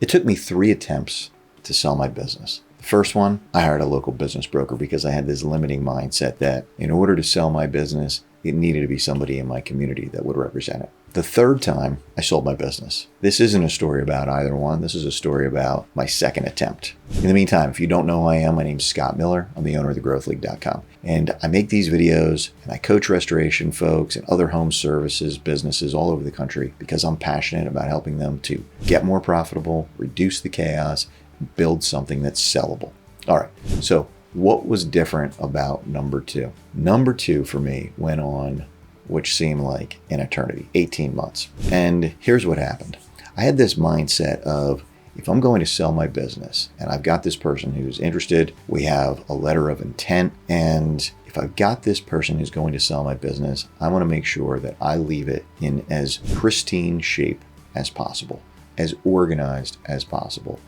It took me 3 attempts to sell my business. The first one, I hired a local business broker because I had this limiting mindset that in order to sell my business, it needed to be somebody in my community that would represent it. The third time, I sold my business. This isn't a story about either one. This is a story about my second attempt. In the meantime, if you don't know who I am, my name's Scott Miller. I'm the owner of thegrowthleague.com. And I make these videos and I coach restoration folks and other home services businesses all over the country because I'm passionate about helping them to get more profitable, reduce the chaos, and build something that's sellable. All right, so what was different about number 2? Number 2 for me went on, which seemed like an eternity, 18 months. And here's what happened. I had this mindset of, if I'm going to sell my business and I've got this person who's interested, we have a letter of intent, and if I've got this person who's going to sell my business, I want to make sure that I leave it in as pristine shape as possible, as organized as possible,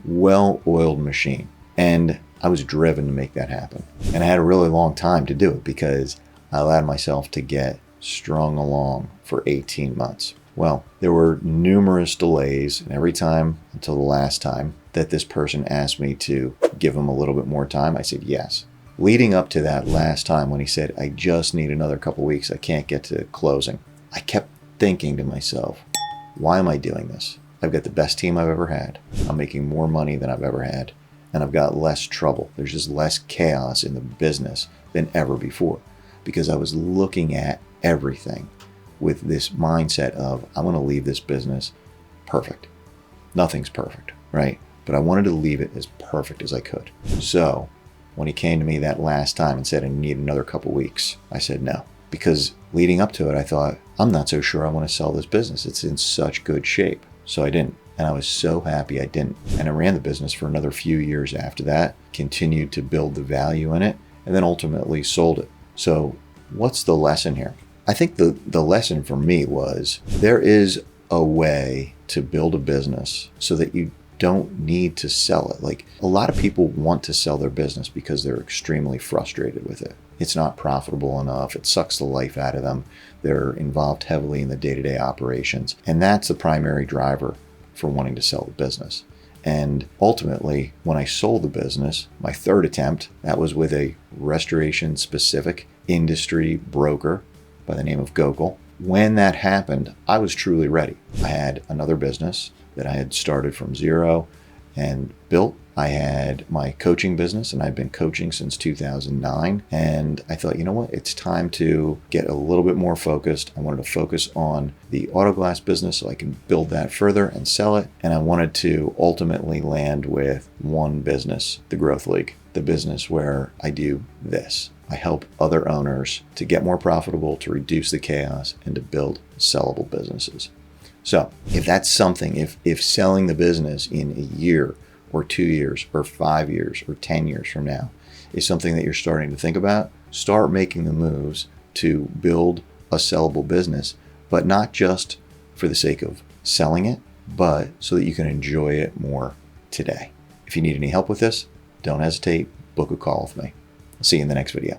well-oiled machine. And I was driven to make that happen. And I had a really long time to do it because I allowed myself to get strung along for 18 months. Well, there were numerous delays, and every time until the last time that this person asked me to give him a little bit more time, I said yes. Leading up to that last time when he said, I just need another couple weeks, I can't get to closing, I kept thinking to myself, why am I doing this? I've got the best team I've ever had. I'm making more money than I've ever had, and I've got less trouble. There's just less chaos in the business than ever before, because I was looking at everything with this mindset of, I want to leave this business perfect. Nothing's perfect, right? But I wanted to leave it as perfect as I could. So when he came to me that last time and said, I need another couple weeks, I said no. Because leading up to it, I thought, I'm not so sure I want to sell this business. It's in such good shape. So I didn't. And I was so happy I didn't. And I ran the business for another few years after that, continued to build the value in it, and then ultimately sold it. So what's the lesson here? I think the lesson for me was there is a way to build a business so that you don't need to sell it. Like, a lot of people want to sell their business because they're extremely frustrated with it. It's not profitable enough. It sucks the life out of them. They're involved heavily in the day-to-day operations. And that's the primary driver for wanting to sell the business. And ultimately, when I sold the business, my third attempt, that was with a restoration-specific industry broker by the name of Gokul. When that happened, I was truly ready. I had another business that I had started from zero and built. I had my coaching business, and I've been coaching since 2009. And I thought, you know what? It's time to get a little bit more focused. I wanted to focus on the auto glass business so I can build that further and sell it. And I wanted to ultimately land with one business, the Growth League, the business where I do this. I help other owners to get more profitable, to reduce the chaos, and to build sellable businesses. So if that's something, if selling the business in a year or 2 years or 5 years or 10 years from now is something that you're starting to think about, start making the moves to build a sellable business, but not just for the sake of selling it, but so that you can enjoy it more today. If you need any help with this, don't hesitate, book a call with me. I'll see you in the next video.